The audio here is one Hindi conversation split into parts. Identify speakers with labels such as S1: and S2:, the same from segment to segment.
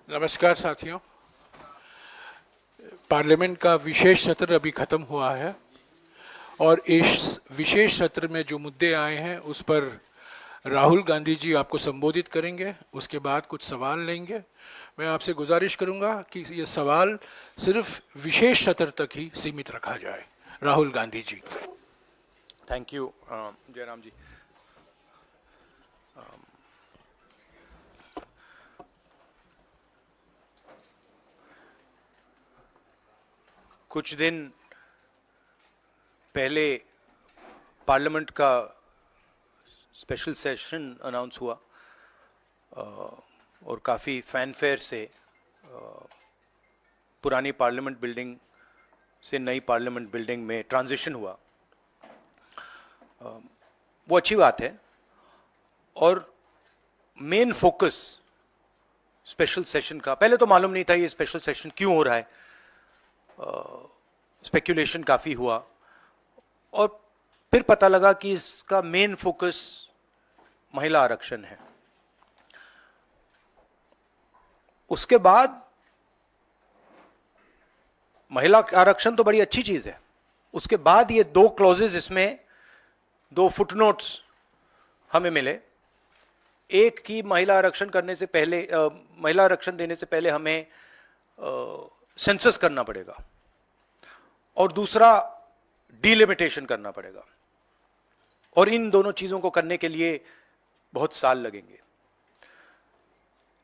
S1: नमस्कार साथियों। पार्लियामेंट का विशेष सत्र अभी खत्म हुआ है और इस विशेष सत्र में जो मुद्दे आए हैं उस पर राहुल गांधी जी आपको संबोधित करेंगे। उसके बाद कुछ सवाल लेंगे। मैं आपसे गुजारिश करूंगा कि ये सवाल सिर्फ विशेष सत्र तक ही सीमित रखा जाए। राहुल गांधी जी।
S2: थैंक यू जयराम जी। कुछ दिन पहले पार्लियामेंट का स्पेशल सेशन अनाउंस हुआ और काफ़ी फैनफेयर से पुरानी पार्लियामेंट बिल्डिंग से नई पार्लियामेंट बिल्डिंग में ट्रांजिशन हुआ। वो अच्छी बात है और मेन फोकस स्पेशल सेशन का, पहले तो मालूम नहीं था ये स्पेशल सेशन क्यों हो रहा है, स्पेक्यूलेशन काफ़ी हुआ और फिर पता लगा कि इसका मेन फोकस महिला आरक्षण है। उसके बाद महिला आरक्षण तो बड़ी अच्छी चीज है, उसके बाद ये दो क्लॉजेज, इसमें दो फुटनोट्स हमें मिले। एक की महिला आरक्षण करने से पहले, महिला आरक्षण देने से पहले हमें सेंसस करना पड़ेगा और दूसरा डिलिमिटेशन करना पड़ेगा, और इन दोनों चीजों को करने के लिए बहुत साल लगेंगे।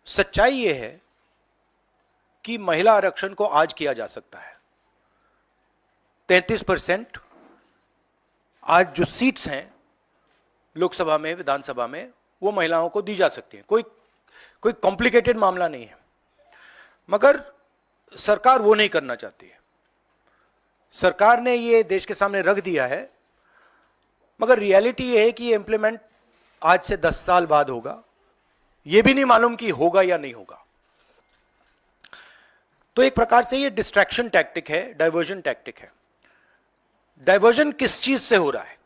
S2: सच्चाई यह है कि महिला आरक्षण को आज किया जा सकता है। 33% आज जो सीट्स हैं लोकसभा में, विधानसभा में, वो महिलाओं को दी जा सकती हैं। कोई कॉम्प्लिकेटेड मामला नहीं है, मगर सरकार वो नहीं करना चाहती है। सरकार ने ये देश के सामने रख दिया है, मगर रियलिटी ये है कि ये इंप्लीमेंट आज से 10 साल बाद होगा। ये भी नहीं मालूम कि होगा या नहीं होगा। तो एक प्रकार से ये डिस्ट्रैक्शन टैक्टिक है, डाइवर्जन टैक्टिक है। डाइवर्जन किस चीज से हो रहा है?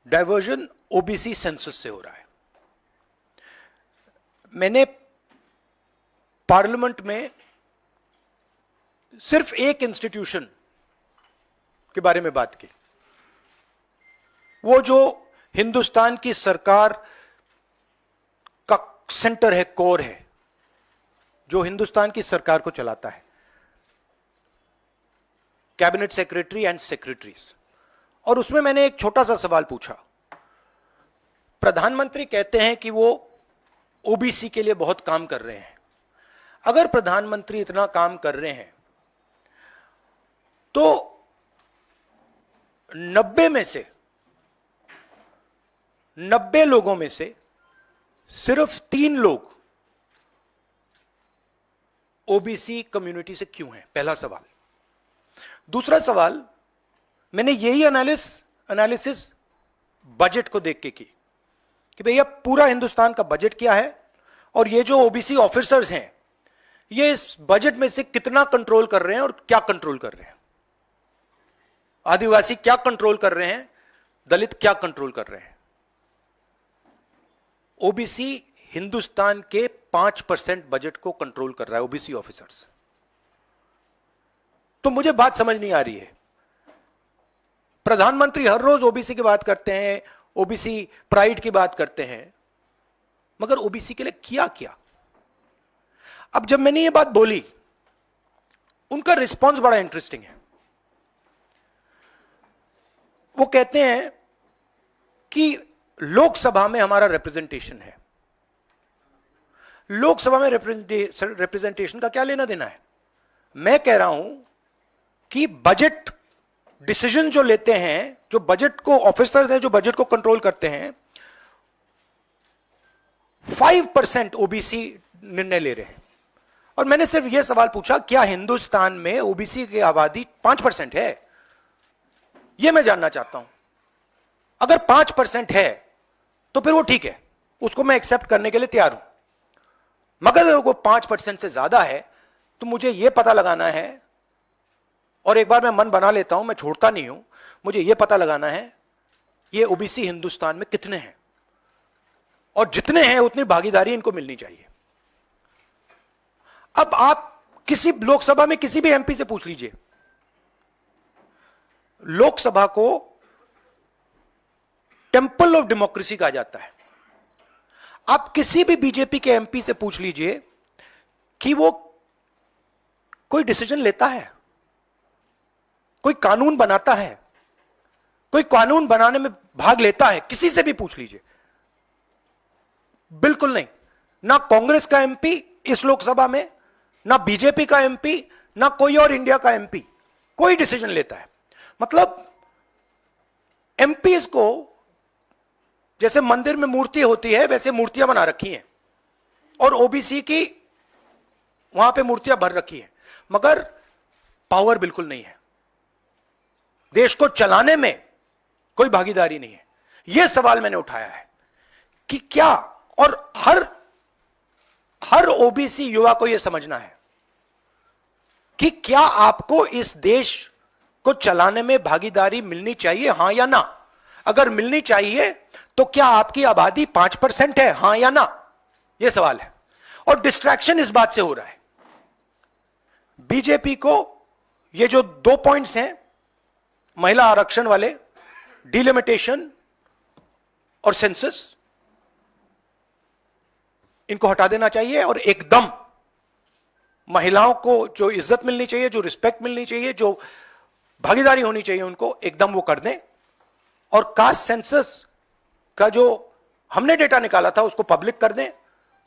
S2: डाइवर्जन ओबीसी सेंसस से हो रहा है। मैंने पार्लियामेंट में सिर्फ एक इंस्टीट्यूशन के बारे में बात की, वो जो हिंदुस्तान की सरकार का सेंटर है, कोर है, जो हिंदुस्तान की सरकार को चलाता है, कैबिनेट सेक्रेटरी एंड सेक्रेटरीज। और उसमें मैंने एक छोटा सा सवाल पूछा। प्रधानमंत्री कहते हैं कि वो ओबीसी के लिए बहुत काम कर रहे हैं। अगर प्रधानमंत्री इतना काम कर रहे हैं तो 90 लोगों में से सिर्फ 3 लोग ओबीसी कम्युनिटी से क्यों हैं? पहला सवाल। दूसरा सवाल, मैंने यही एनालिसिस बजट को देख के की कि भैया पूरा हिंदुस्तान का बजट क्या है और ये जो ओबीसी ऑफिसर्स हैं ये इस बजट में से कितना कंट्रोल कर रहे हैं और क्या कंट्रोल कर रहे हैं। आदिवासी क्या कंट्रोल कर रहे हैं, दलित क्या कंट्रोल कर रहे हैं। ओबीसी हिंदुस्तान के 5% बजट को कंट्रोल कर रहा है, ओबीसी ऑफिसर्स। तो मुझे बात समझ नहीं आ रही है। प्रधानमंत्री हर रोज ओबीसी की बात करते हैं, ओबीसी प्राइड की बात करते हैं, मगर ओबीसी के लिए किया क्या? अब जब मैंने ये बात बोली, उनका रिस्पॉन्स बड़ा इंटरेस्टिंग है। वो कहते हैं कि लोकसभा में हमारा रिप्रेजेंटेशन है। लोकसभा में रिप्रेजेंटेशन का क्या लेना देना है? मैं कह रहा हूं कि बजट डिसीजन जो लेते हैं, जो बजट को ऑफिसर्स हैं, जो बजट को कंट्रोल करते हैं, 5% ओबीसी निर्णय ले रहे हैं। और मैंने सिर्फ यह सवाल पूछा, क्या हिंदुस्तान में ओबीसी की आबादी 5% है? यह मैं जानना चाहता हूं। अगर 5% है तो फिर वो ठीक है, उसको मैं एक्सेप्ट करने के लिए तैयार हूं। मगर अगर वो 5% से ज्यादा है तो मुझे यह पता लगाना है, और एक बार मैं मन बना लेता हूं, मैं छोड़ता नहीं हूं, मुझे यह पता लगाना है ये ओबीसी हिंदुस्तान में कितने हैं, और जितने हैं उतनी भागीदारी इनको मिलनी चाहिए। अब आप किसी लोकसभा में किसी भी एमपी से पूछ लीजिए, लोकसभा को टेंपल ऑफ डेमोक्रेसी कहा जाता है। आप किसी भी बीजेपी के एमपी से पूछ लीजिए कि वो कोई डिसीजन लेता है, कोई कानून बनाता है, कोई कानून बनाने में भाग लेता है, किसी से भी पूछ लीजिए, बिल्कुल नहीं। ना कांग्रेस का एमपी इस लोकसभा में, ना बीजेपी का एमपी, ना कोई और इंडिया का एमपी कोई डिसीजन लेता है। मतलब एमपीज को जैसे मंदिर में मूर्ति होती है वैसे मूर्तियां बना रखी हैं और ओबीसी की वहां पे मूर्तियां भर रखी हैं, मगर पावर बिल्कुल नहीं है, देश को चलाने में कोई भागीदारी नहीं है। यह सवाल मैंने उठाया है कि क्या, और हर ओबीसी युवा को यह समझना है कि क्या आपको इस देश को चलाने में भागीदारी मिलनी चाहिए, हां या ना। अगर मिलनी चाहिए तो क्या आपकी आबादी 5% है, हां या ना, यह सवाल है। और डिस्ट्रैक्शन इस बात से हो रहा है, बीजेपी को ये जो 2 पॉइंट्स हैं, महिला आरक्षण वाले, डिलिमिटेशन और सेंसस, इनको हटा देना चाहिए और एकदम महिलाओं को जो इज्जत मिलनी चाहिए, जो रिस्पेक्ट मिलनी चाहिए, जो भागीदारी होनी चाहिए, उनको एकदम वो कर दें। और कास्ट सेंसस का जो हमने डेटा निकाला था उसको पब्लिक कर दें,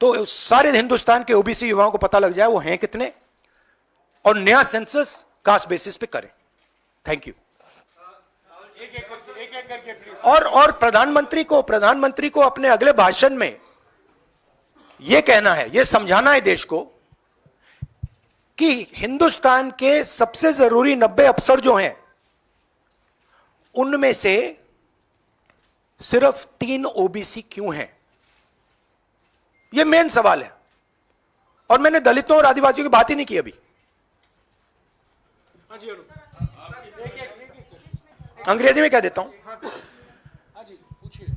S2: तो सारे हिंदुस्तान के ओबीसी युवाओं को पता लग जाए वो हैं कितने, और नया सेंसस कास्ट बेसिस पे करें। Thank you. और प्रधानमंत्री को अपने अगले भाषण में यह कहना है, यह समझाना है देश को कि हिंदुस्तान के सबसे जरूरी 90 अफसर जो हैं उनमें से सिर्फ 3 ओबीसी क्यों हैं। यह मेन सवाल है, और मैंने दलितों और आदिवासियों की बात ही नहीं की अभी। अंग्रेजी में कह देता हूं।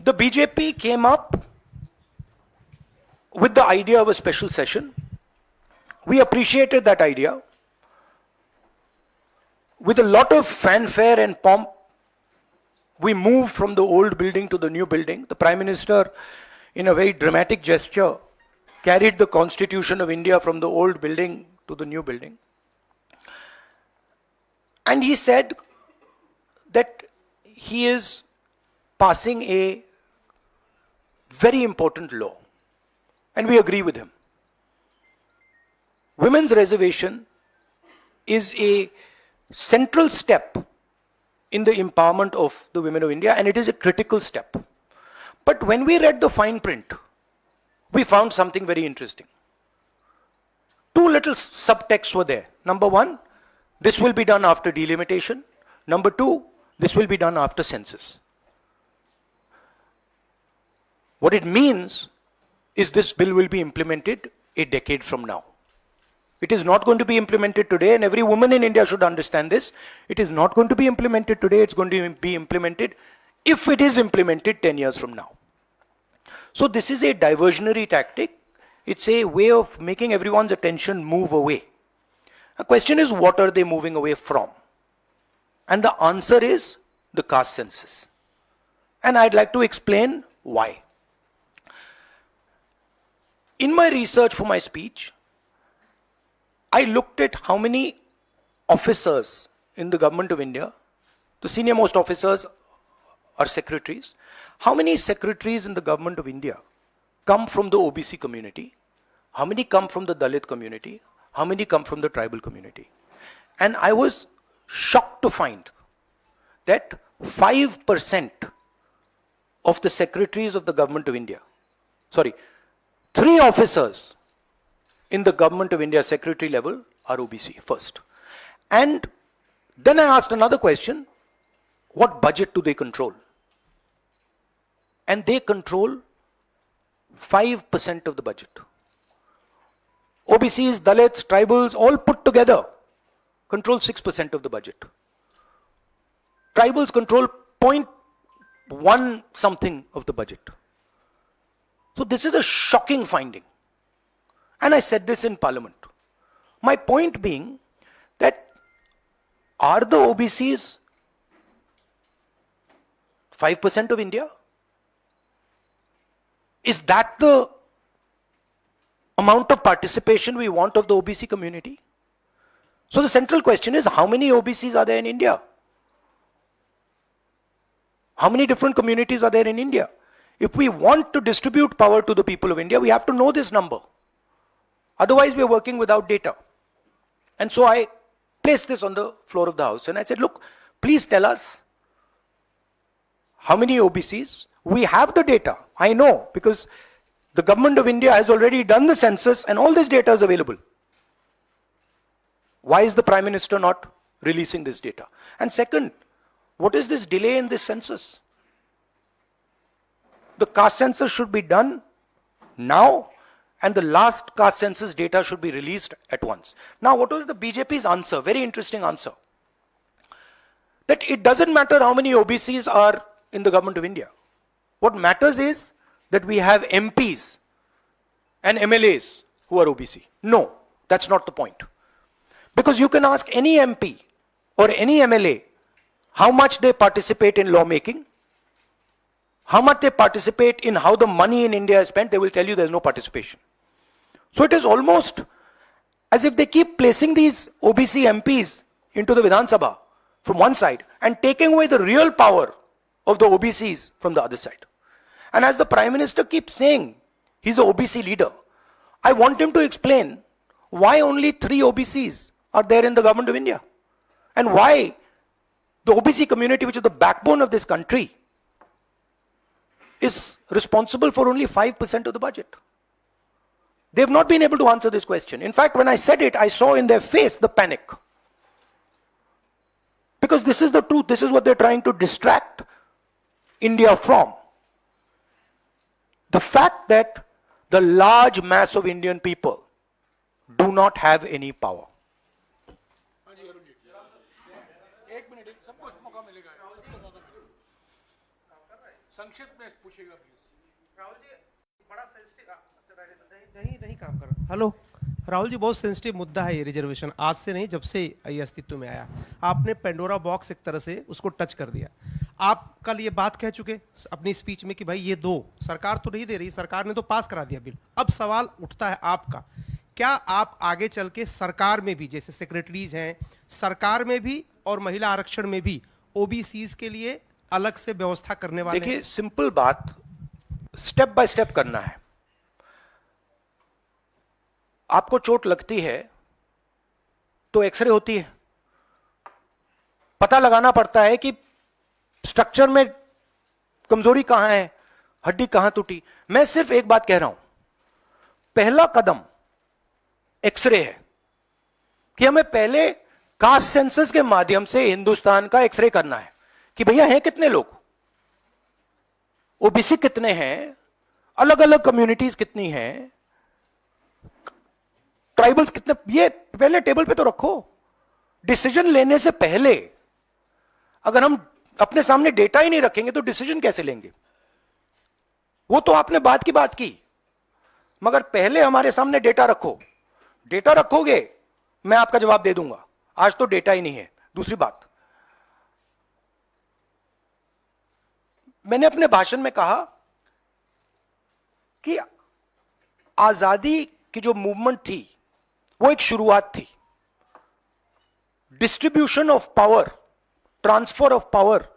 S2: The BJP came up with the idea of a special session. We appreciated that idea. With a lot of fanfare and pomp, we moved from the old building to the new building. The Prime Minister, in a very dramatic gesture, carried the Constitution of India from the old building to the new building. And he said that he is passing a very important law. And we agree with him. Women's reservation is a central step in the empowerment of the women of India, and it is a critical step. But when we read the fine print, we found something very interesting. 2 little subtexts were there. Number 1, this will be done after delimitation. Number 2, this will be done after census. What it means is this bill will be implemented a decade from now. It is not going to be implemented today, and every woman in India should understand this. It is not going to be implemented today, it's going to be implemented, if it is implemented, 10 years from now. So this is a diversionary tactic. It's a way of making everyone's attention move away. The question is, what are they moving away from? And the answer is the caste census. And I'd like to explain why. In my research for my speech, I looked at how many officers in the government of India, the senior most officers are secretaries, how many secretaries in the government of India come from the OBC community, how many come from the Dalit community, how many come from the tribal community. And I was shocked to find that 5% of the secretaries of the government of India, 3 officers in the government of India secretary level are OBC first. And then I asked another question, what budget do they control? And they control 5% of the budget. OBCs, Dalits, tribals, all put together control 6% of the budget. Tribals control 0.1 something of the budget. So this is a shocking finding. And I said this in Parliament. My point being that are the OBCs 5% of India? Is that the amount of participation we want of the OBC community? So the central question is, how many OBCs are there in India? How many different communities are there in India? If we want to distribute power to the people of India, we have to know this number. Otherwise, we are working without data. And so I placed this on the floor of the House and I said, look, please tell us how many OBCs. We have the data. I know, because the government of India has already done the census and all this data is available. Why is the Prime Minister not releasing this data? And second, what is this delay in this census? The caste census should be done now, and the last caste census data should be released at once. Now, what was the BJP's answer? Very interesting answer. That it doesn't matter how many OBCs are in the government of India. What matters is that we have MPs and MLAs who are OBC. No, that's not the point. Because you can ask any MP or any MLA how much they participate in lawmaking, how much they participate in how the money in India is spent, they will tell you there's no participation. So it is almost as if they keep placing these OBC MPs into the Vidhan Sabha from one side and taking away the real power of the OBCs from the other side. And as the Prime Minister keeps saying, he's an OBC leader, I want him to explain why only 3 OBCs are there in the government of India. And why the OBC community, which is the backbone of this country, is responsible for only 5% of the budget. They've not been able to answer this question. In fact, when I said it, I saw in their face the panic. Because this is the truth. This is what they're trying to distract India from. The fact that the large mass of Indian people do not have any power.
S3: नहीं काम कर रहा। हेलो राहुल जी, बहुत सेंसिटिव मुद्दा है ये रिजर्वेशन। आज से नहीं, जब से ये अस्तित्व में आया, आपने पेंडोरा बॉक्स एक तरह से उसको टच कर दिया। आप कल ये बात कह चुके अपनी स्पीच में कि भाई ये दो, सरकार तो नहीं दे रही, सरकार ने तो पास करा दिया बिल। अब सवाल उठता है आपका, क्या आप आगे चल के सरकार में भी, जैसे सेक्रेटरीज हैं, सरकार में भी और महिला आरक्षण में भी ओबीसीज के लिए अलग से व्यवस्था करने वाले?
S2: देखिए, सिंपल बात, स्टेप बाय स्टेप करना है। आपको चोट लगती है तो एक्सरे होती है, पता लगाना पड़ता है कि स्ट्रक्चर में कमजोरी कहां है, हड्डी कहां टूटी। मैं सिर्फ एक बात कह रहा हूं, पहला कदम एक्सरे है कि हमें पहले कास्ट सेंसस के माध्यम से हिंदुस्तान का एक्सरे करना है कि भैया हैं कितने लोग, ओबीसी कितने हैं, अलग अलग कम्युनिटीज कितनी हैं, ट्राइबल्स कितने, ये पहले टेबल पे तो रखो। डिसीजन लेने से पहले अगर हम अपने सामने डेटा ही नहीं रखेंगे तो डिसीजन कैसे लेंगे? वो तो आपने बात की बात की, मगर पहले हमारे सामने डेटा रखो। डेटा रखोगे, मैं आपका जवाब दे दूंगा। आज तो डेटा ही नहीं है। दूसरी बात, मैंने अपने भाषण में कहा कि आजादी की जो मूवमेंट थी वो एक शुरुआत थी। Distribution of power, transfer of power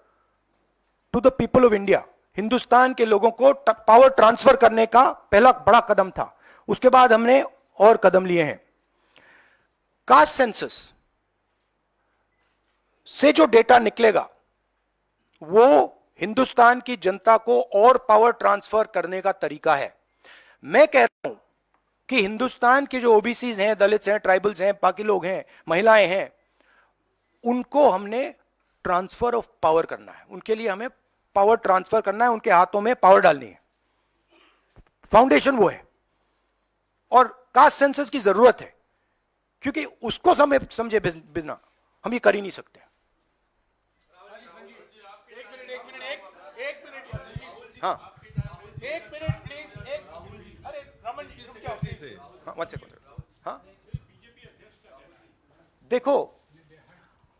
S2: to the people of India, Hindustan के लोगों को पावर ट्रांसफर करने का पहला बड़ा कदम था। उसके बाद हमने और कदम लिए हैं। कास्ट सेंसस से जो डेटा निकलेगा वो हिंदुस्तान की जनता को और पावर ट्रांसफर करने का तरीका है। मैं कह रहा हूं कि हिंदुस्तान के जो ओबीसीज हैं, दलित्स हैं, ट्राइबल्स हैं, बाकी लोग हैं, महिलाएं हैं, उनको हमने ट्रांसफर ऑफ पावर करना है। उनके लिए हमें पावर ट्रांसफर करना है, उनके हाथों में पावर डालनी है। फाउंडेशन वो है, और कास्ट सेंसस की जरूरत है, क्योंकि उसको समझे बिना हम ये कर ही नहीं सकते। हाँ, एक मिनट प्लीज, अरे रमन जी रुक जाओ प्लीज। हाँ, वन सेकंड। हाँ, देखो,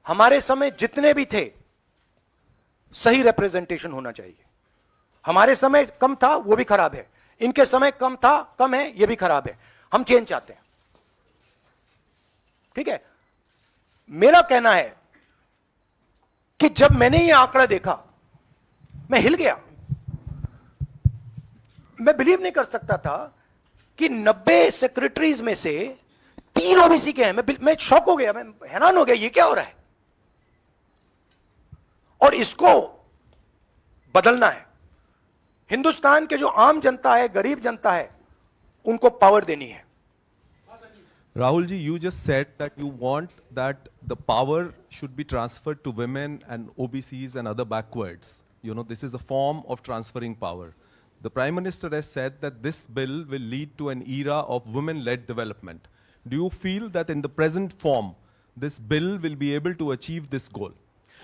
S2: हमारे समय जितने भी थे सही रिप्रेजेंटेशन होना चाहिए। हमारे समय कम था, वो भी खराब है। इनके समय कम था, कम है, ये भी खराब है। हम चेंज चाहते हैं, ठीक है। मेरा कहना है कि जब मैंने ये आंकड़ा देखा मैं हिल गया। मैं बिलीव नहीं कर सकता था कि 90 सेक्रेटरीज में से 3 ओबीसी के हैं। मैं शॉक हो गया, मैं हैरान हो गया, ये क्या हो रहा है। और इसको बदलना है। हिंदुस्तान के जो आम जनता है, गरीब जनता है, उनको पावर देनी है।
S4: Rahul ji, you just said that you want that the power should be transferred to women and OBCs and other backwards. You know, this is a form of transferring power. The Prime Minister has said that this bill will lead to an era of women-led development. Do you feel that in the present form, this bill will be able to achieve this goal?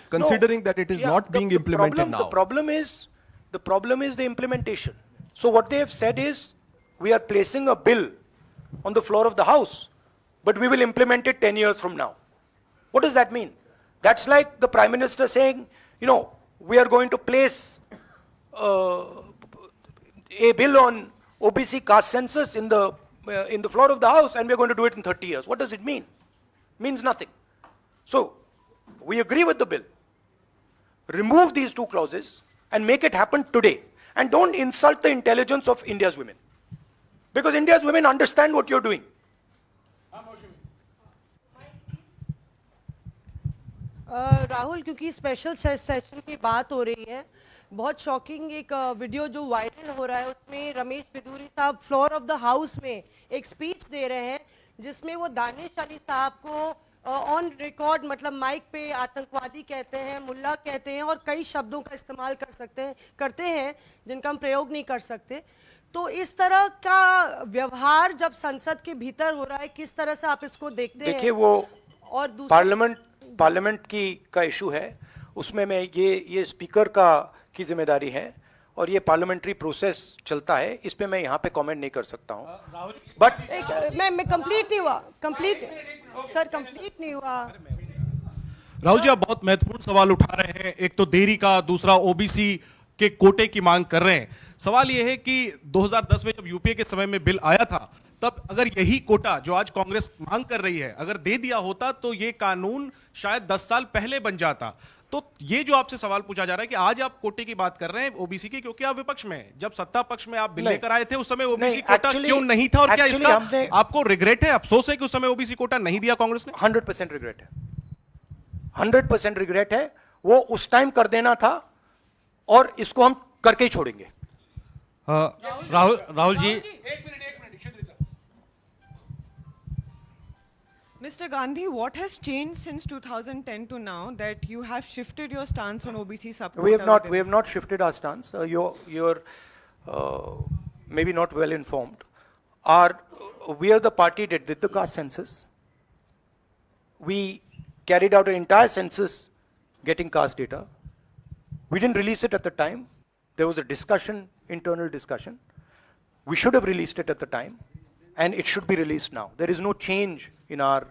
S4: Considering that it is
S2: Yeah,
S4: not being implemented now.
S2: The problem is the implementation. So what they have said is, we are placing a bill on the floor of the House, but we will implement it 10 years from now. What does that mean? That's like the Prime Minister saying, you know, we are going to place a bill on OBC caste census in the floor of the House, and we are going to do it in 30 years. What does it mean? Means nothing. So we agree with the bill. Remove these 2 clauses and make it happen today. And don't insult the intelligence of India's women. Because India's women understand what you're doing.
S5: Rahul, क्योंकि स्पेशल सेशन की बात हो रही है, बहुत शॉकिंग एक वीडियो जो वायरल हो रहा है, उसमें रमेश बिदूरी साहब फ्लोर ऑफ द हाउस में एक स्पीच दे रहे हैं, जिसमें वो दानिश अली साहब को ऑन रिकॉर्ड, मतलब माइक पे आतंकवादी कहते हैं, मुल्ला कहते हैं और कई शब्दों का इस्तेमाल करते हैं जिनका हम प्रयोग नहीं कर सकते। तो इस तरह का व्यवहार जब संसद के भीतर हो रहा है, किस तरह से आप इसको देखते हैं?
S2: देखिए, वो
S5: और
S2: पार्लियामेंट का इशू है, उसमें मैं ये स्पीकर की जिम्मेदारी है और ये पार्लियामेंट्री प्रोसेस चलता है, इस पे मैं यहाँ पे कमेंट नहीं कर सकता हूँ। बट
S5: मैं कंप्लीट नहीं हुआ, कंप्लीट नहीं हुआ।
S6: राहुल जी, आप बहुत महत्वपूर्ण सवाल उठा रहे हैं। एक तो देरी का, दूसरा ओबीसी के कोटे की मांग कर रहे हैं। सवाल यह है कि 2010 में जब यूपीए के समय में बिल आया था, तब अगर यही कोटा जो आज कांग्रेस मांग कर रही है अगर दे दिया होता तो ये कानून शायद 10 साल पहले बन जाता। तो ये जो आपसे सवाल पूछा जा रहा है कि आज आप कोटे की बात कर रहे हैं ओबीसी की, क्योंकि आप विपक्ष में हैं। जब सत्ता पक्ष में आप बिल लेकर आए थे उस समय ओबीसी कोटा क्यों नहीं था, और क्या इसका आपको रिग्रेट है, अफसोस है कि उस समय ओबीसी कोटा नहीं दिया कांग्रेस ने?
S2: 100% रिग्रेट है, 100% रिग्रेट है। वो उस टाइम कर देना था और इसको हम करके ही छोड़ेंगे।
S6: Rahul ji,
S7: Mr. Gandhi, what has changed since 2010 to now that you have shifted your stance on OBC subquota?
S2: We have not shifted our stance. You're maybe not well informed. We are the party that did the caste census. We carried out an entire census getting caste data. We didn't release it at the time. There was a discussion, internal discussion. We should have released it at the time, and it should be released now. There is no change in our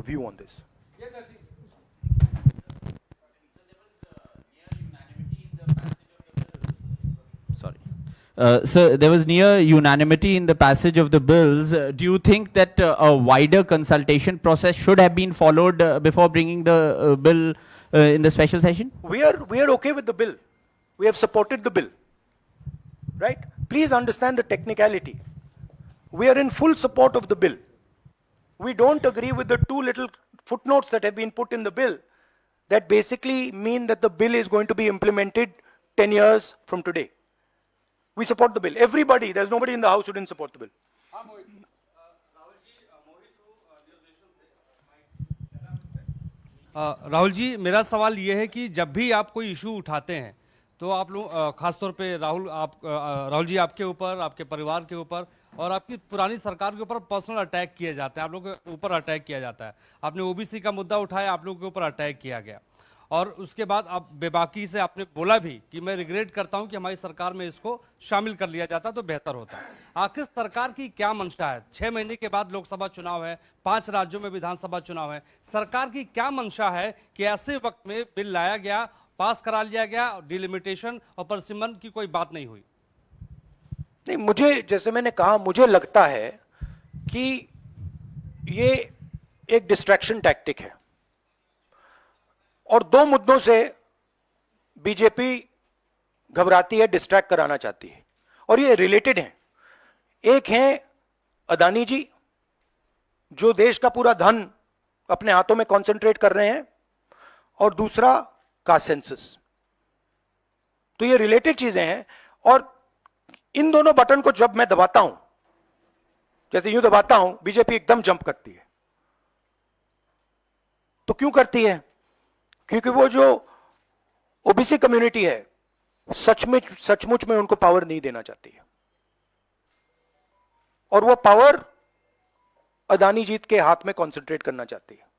S2: view on this.
S8: Yes, sir. Sir, there was near unanimity in the passage of the bills. Do you think that a wider consultation process should have been followed before bringing the bill in the special session?
S2: We are okay with the bill. We have supported the bill. Right? Please understand the technicality. We are in full support of the bill. We don't agree with the 2 little footnotes that have been put in the bill that basically mean that the bill is going to be implemented 10 years from today. We support the bill. Everybody, there's nobody in the house who didn't support the bill.
S6: Rahul ji, मेरा सवाल यह है कि जब भी आप कोई इशू उठाते हैं तो आप लोग खासतौर पे राहुल जी, आपके ऊपर, आपके परिवार के ऊपर और आपकी पुरानी सरकार के ऊपर पर्सनल अटैक किए जाते हैं, आप लोगों के ऊपर अटैक किया जाता है। आपने ओबीसी का मुद्दा उठाया, आप लोगों के ऊपर अटैक किया गया।
S9: और उसके बाद अब बेबाकी से आपने बोला भी कि मैं रिग्रेट करता हूं कि हमारी सरकार में इसको शामिल कर लिया जाता तो बेहतर होता। आखिर सरकार की क्या मंशा है? 6 महीने के बाद लोकसभा चुनाव है, 5 राज्यों में विधानसभा चुनाव है, सरकार की क्या मंशा है कि ऐसे वक्त में बिल लाया गया, पास करा लिया गया, डिलिमिटेशन और परसिमन की कोई बात नहीं हुई?
S2: नहीं, मुझे, जैसे मैंने कहा, मुझे लगता है कि ये एक डिस्ट्रैक्शन टैक्टिक है और 2 मुद्दों से बीजेपी घबराती है, डिस्ट्रैक्ट कराना चाहती है और ये रिलेटेड हैं। एक है अदानी जी, जो देश का पूरा धन अपने हाथों में कंसंट्रेट कर रहे हैं, और दूसरा कास्ट सेंसस। तो ये रिलेटेड चीजें हैं और इन दोनों बटन को जब मैं दबाता हूं, जैसे यूं दबाता हूं, बीजेपी एकदम जंप करती है। तो क्यों करती है? क्योंकि वो जो ओबीसी कम्युनिटी है, सचमुच में उनको पावर नहीं देना चाहती है और वो पावर अदानी जी के हाथ में कंसंट्रेट करना चाहती है।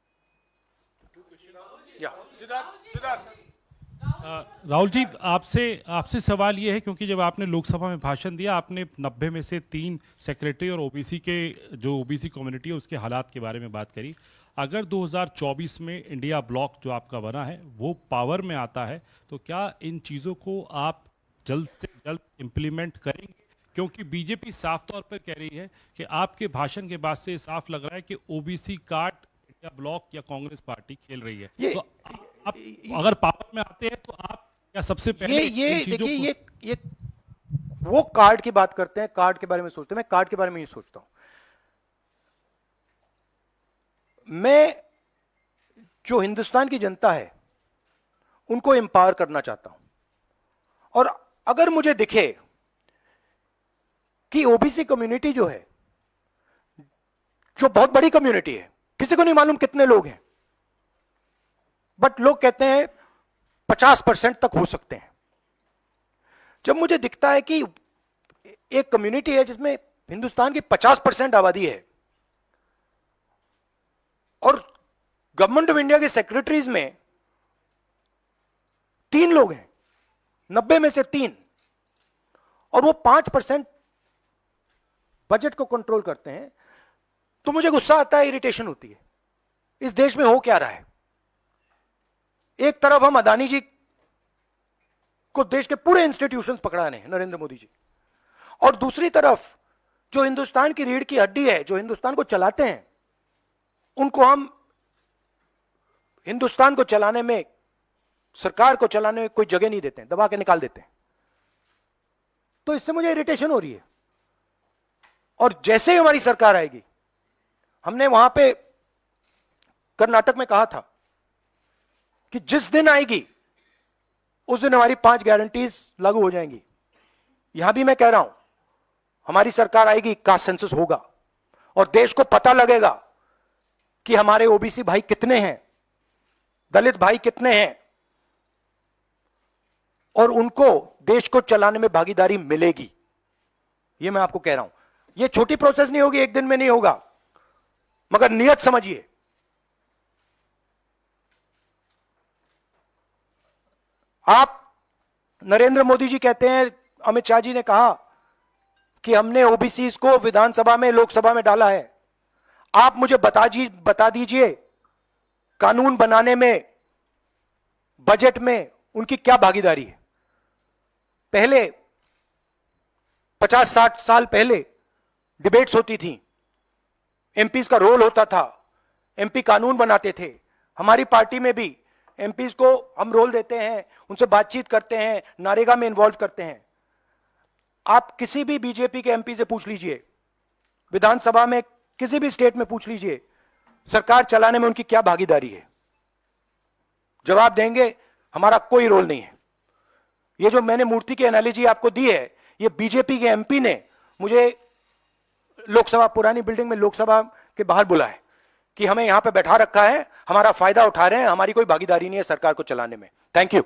S10: राहुल जी, आपसे सवाल ये है, क्योंकि जब आपने लोकसभा में भाषण दिया, आपने 90 में से 3 सेक्रेटरी और ओबीसी के, जो ओबीसी कम्युनिटी है उसके हालात के बारे में बात करी। अगर 2024 में इंडिया ब्लॉक जो आपका बना है वो पावर में आता है, तो क्या इन चीज़ों को आप जल्द से जल्द इम्प्लीमेंट करेंगे? क्योंकि बीजेपी साफ तौर पर कह रही है कि आपके भाषण के बाद से साफ लग रहा है कि ओबीसी कार्ड इंडिया ब्लॉक या कांग्रेस पार्टी खेल रही है। तो आप अगर पावर में आते हैं तो आप क्या सबसे पहले
S2: ये देखिए, ये वो कार्ड की बात करते हैं, कार्ड के बारे में सोचते हैं। मैं कार्ड के बारे में नहीं सोचता हूं। मैं जो हिंदुस्तान की जनता है उनको एम्पावर करना चाहता हूं और अगर मुझे दिखे कि ओबीसी कम्युनिटी जो है, जो बहुत बड़ी कम्युनिटी है, किसी को नहीं मालूम कितने लोग हैं, बट लोग कहते हैं 50% तक हो सकते हैं। जब मुझे दिखता है कि एक कम्युनिटी है जिसमें हिंदुस्तान की 50% आबादी है और गवर्नमेंट ऑफ इंडिया के सेक्रेटरीज में 3 लोग हैं, 90 में से 3, और वो 5% बजट को कंट्रोल करते हैं, तो मुझे गुस्सा आता है, इरिटेशन होती है। इस देश में हो क्या रहा है? एक तरफ हम अदानी जी को देश के पूरे इंस्टीट्यूशंस पकड़ाने हैं, नरेंद्र मोदी जी, और दूसरी तरफ जो हिंदुस्तान की रीढ़ की हड्डी है, जो हिंदुस्तान को चलाते हैं, उनको हम हिंदुस्तान को चलाने में, सरकार को चलाने में कोई जगह नहीं देते हैं, दबा के निकाल देते हैं। तो इससे मुझे इरिटेशन हो रही है और जैसे ही हमारी सरकार आएगी, हमने वहां पे कर्नाटक में कहा था कि जिस दिन आएगी उस दिन हमारी 5 गारंटीज लागू हो जाएंगी। यहां भी मैं कह रहा हूं, हमारी सरकार आएगी, कास्ट सेंसस होगा और देश को पता लगेगा कि हमारे ओबीसी भाई कितने हैं, दलित भाई कितने हैं, और उनको देश को चलाने में भागीदारी मिलेगी। यह मैं आपको कह रहा हूं। यह छोटी प्रोसेस नहीं होगी, एक दिन में नहीं होगा, मगर नियत समझिए। आप, नरेंद्र मोदी जी कहते हैं, अमित शाह जी ने कहा कि हमने ओबीसी को विधानसभा में, लोकसभा में डाला है। आप मुझे बता दीजिए कानून बनाने में, बजट में उनकी क्या भागीदारी है। पहले 50-60 साल पहले डिबेट्स होती थी, एमपीज का रोल होता था, एमपी कानून बनाते थे। हमारी पार्टी में भी एमपीज को हम रोल देते हैं, उनसे बातचीत करते हैं, नारेगा में इन्वॉल्व करते हैं। आप किसी भी बीजेपी के एमपी से पूछ लीजिए, विधानसभा में किसी भी स्टेट में पूछ लीजिए, सरकार चलाने में उनकी क्या भागीदारी है। जवाब देंगे, हमारा कोई रोल नहीं है। ये जो मैंने मूर्ति की एनालॉजी आपको दी है, ये बीजेपी के एमपी ने मुझे लोकसभा, पुरानी बिल्डिंग में लोकसभा के बाहर बुलाया कि हमें यहां पे बैठा रखा है, हमारा फायदा उठा रहे हैं, हमारी कोई भागीदारी नहीं है सरकार को चलाने में। Thank you.